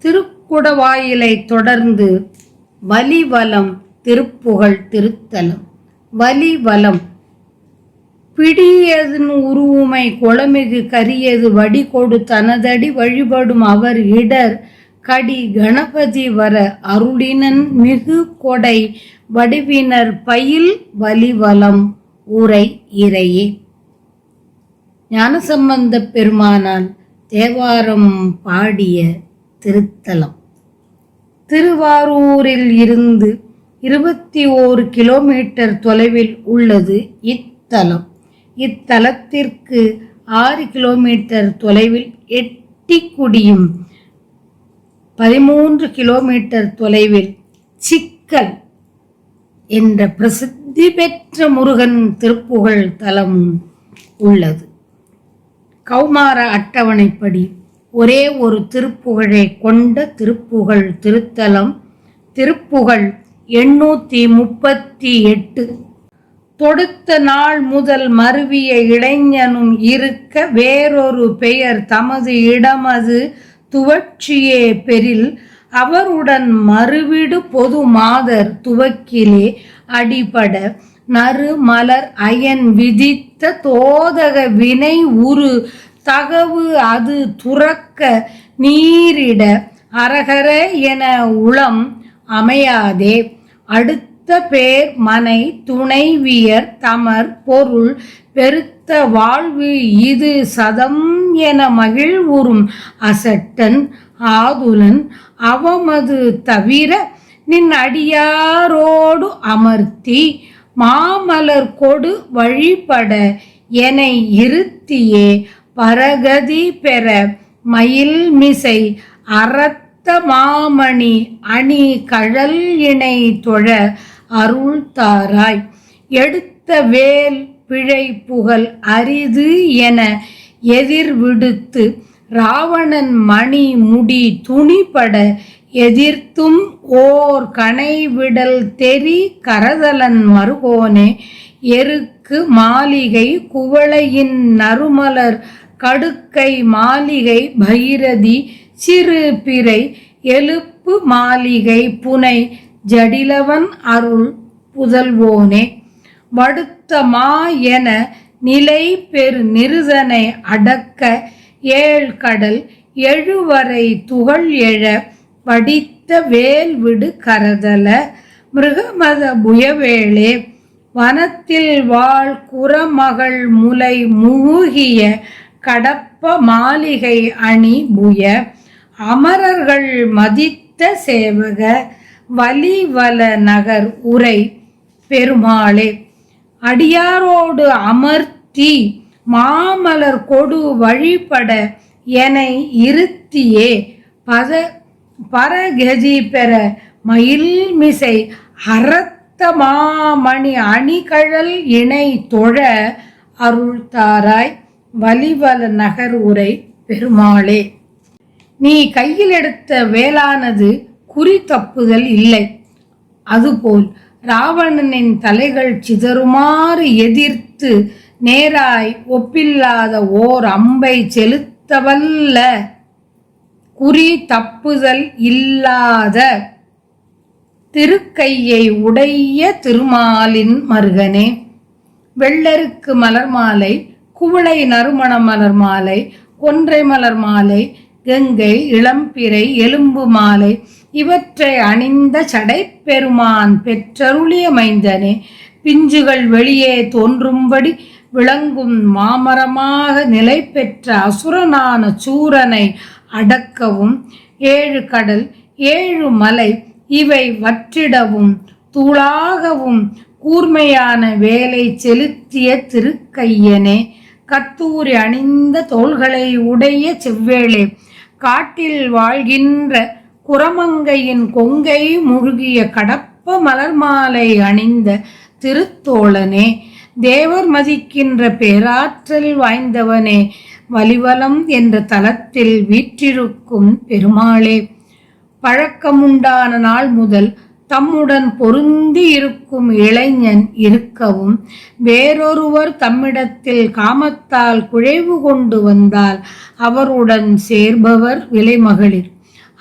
திருக்குடவாயிலை தொடர்ந்து வலிவலம் திருப்புகழ் திருத்தலம். வலிவலம் பிடியதன் உருவுமை கொளமிகு கரியது வடிகொடு தனதடி வழிபடும் அவர் இடர் கடி கணபதி வர அருளினன் மிகு கொடை வடிவினர் பயில் வலிவலம் உரை இறையே. ஞானசம்பந்த பெருமானால் தேவாரம் பாடிய திருத்தலம். திருவாரூரில் இருந்து 21 கிலோமீட்டர் தொலைவில் உள்ளது இத்தலம். இத்தலத்திற்கு 6 கிலோமீட்டர் தொலைவில் எட்டிக்குடியும் 13 கிலோமீட்டர் தொலைவில் சிக்கல் என்ற பிரசித்தி பெற்ற முருகன் திருப்புகழ் தலமும் உள்ளது. கௌமார அட்டவணைப்படி ஒரே ஒரு திருப்புகழை கொண்ட திருப்புகழ் திருத்தலம் திருப்புகழ் 838. தொடுத்த நாள் முதல் மருவிய இளைஞனும் இருக்க வேறொரு பெயர் தமது இடமது துவட்சியே பெரில் அவருடன் மறுவிடு பொது மாதர் துவக்கிலே அடிபட நறு மலர் அயன் விதித்த தோதக வினை உரு தகவு அது துறக்க நீரிட அரகர என உளம் அமையாதே. அடுத்த பேர் மனை துணைவியர் தமர் பொருள் பெருத்த வாழ்வு இது சதம் என மகிழ்வுறும் அசட்டன் ஆதுலன் அவமது தவிர நின் அடியாரோடு அமர்த்தி மாமலர் கொடு வழிபட என இருத்தியே பரகதி பெற மயில் மிசை அறத்த மாமணி அணி கழல் இணை தொழ அருள் தாராய். எடுத்த வேல் பிழை புகழ் அரிது என எதிர் விடுத்து ராவணன் மணி முடி துணிபட எதிர்த்தும் ஓர் கனை விடல் தெரி கரதலன் மருகோனே. எருக்கு மாளிகை குவளையின் நறுமலர் கடுக்கை மாளிகை பைரதி சிறு பிறை எழுப்பு மாளிகை புனை ஜடிலவன் அருள் புதல்வோனே. வடுத்த மா என நிலை பெரு நிருதனை அடக்க ஏழ் கடல் எழுவரை துகள் எழ வடித்த வேல் விடு கரதல மிருகமத புயவேளே. வனத்தில் வாழ் குரமகள் முலை மூகிய கடப்ப மாளிகை அணி புய அமரர்கள் மதித்த சேவக வலிவல நகர் உரை பெருமாளே. அடியாரோடு அமர்த்தி மாமலர் கொடு வழிபட என இருத்தியே பரகதி பெற மயில் மிசை அறத்த மாமணி அணிகழல் இணை தொழ அருள் தாராய். வலிவல நகர் உரை பெருமாளே. நீ கையில் எடுத்த வேளானது குறி தப்புதல் இல்லை. அதுபோல் ராவணனின் தலைகள் சிதறுமாறு எதிர்த்து நேராய் ஒப்பில்லாத ஓர் அம்பை செலுத்தவல்ல குறி தப்புதல் இல்லாத திருக்கையை உடைய திருமாலின் மருகனே. வெள்ளருக்கு மலர் மாலை குவளை நறுமண மலர் மாலை கொன்றை மலர் மாலை கங்கை இளம்பிறை எலும்பு மாலை இவற்றை அணிந்த சடைப்பெருமான் பெற்றருளிய மைந்தனே. பிஞ்சுகள் வெளியே தோன்றும்படி விளங்கும் மாமரமாக நிலை பெற்ற அசுரனான சூரனை அடக்கவும் 7 கடல் 7 மலை இவை வற்றிடவும் தூளாகவும் கூர்மையான வேலை செலுத்திய திருக்கையனே. கத்தூரி அணிந்த தோள்களை உடைய செவ்வேளே. காட்டில் வாழ்கின்ற குரமங்கையின் கொங்கை முழுகிய கடப்ப மலர் மாலை அணிந்த திருத்தோழனே. தேவர் மதிக்கின்ற பேராற்றல் வாய்ந்தவனே. வலிவலம் என்ற தலத்தில் வீற்றிருக்கும் பெருமாளே. பழக்கமுண்டான நாள் முதல் தம்முடன் பொருந்தி இருக்கும் இளைஞன் இருக்கவும் வேறொருவர் தம்மிடத்தில் காமத்தால் குழைவு கொண்டு வந்தால் அவருடன் சேர்பவர் விலைமகளிர்.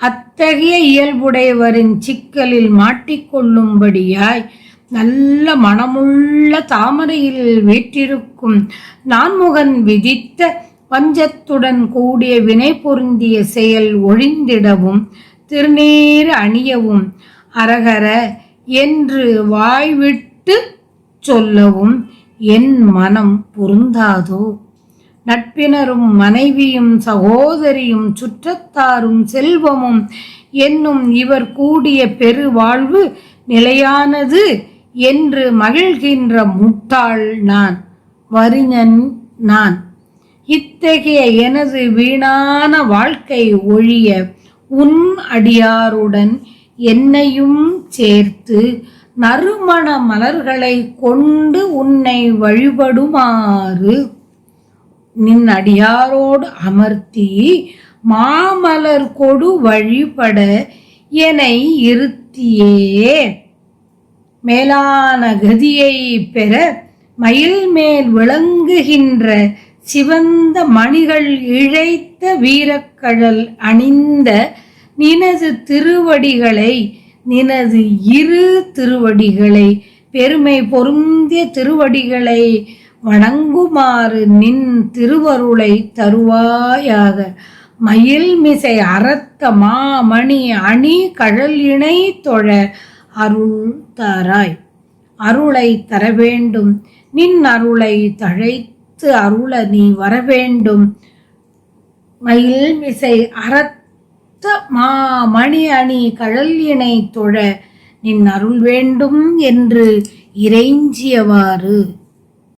அத்தகைய இயல்புடையவரின் சிக்கலில் மாட்டிக்கொள்ளும்படியாய் நல்ல மனமுள்ள தாமரையில் வீற்றிருக்கும் நான்முகன் விதித்த பஞ்சத்துடன் கூடிய வினை பொருந்திய செயல் ஒழிந்திடவும் திருநீர் அணியவும் அரகர என்று வாய்விட்டு சொல்லவும் என் மனம் பொருந்தாதோ? நட்பினரும் மனைவியும் சகோதரியும் சுற்றத்தாரும் செல்வமும் என்னும் இவர் கூடிய பெருவாழ்வு நிலையானது என்று மகிழ்கின்ற முட்டாள் நான், வறிஞன் நான். இத்தகைய எனது வீணான வாழ்க்கை ஒழிய உன் அடியாருடன் என்னையும் சேர்த்து நறுமண மலர்களை கொண்டு உன்னை வழிபடுமாறு நின் அடியாரோடு அமர்த்தி மாமலர் கொடு வழிபட என்னை இருத்தியே. மேலான கதியை பெற மயில் மேல் விளங்குகின்ற சிவந்த மணிகள் இழைத்த வீரக்கழல் அணிந்த நினது திருவடிகளை, நினது இரு திருவடிகளை, பெருமை பொருந்திய திருவடிகளை வணங்குமாறு நின் திருவருளை தருவாயாக. மயில் மிசை அறத்த மாமணி அணி கழல் இணை தொழ அருள் தாராய். அருளை தர வேண்டும், நின் அருளை தழைத்து அருள நீ வரவேண்டும். மயில் மிசை அறத்த மாமணி அணி கழல் இணை தொழ நின் அருள் வேண்டும் என்று இறைஞ்சியவாறு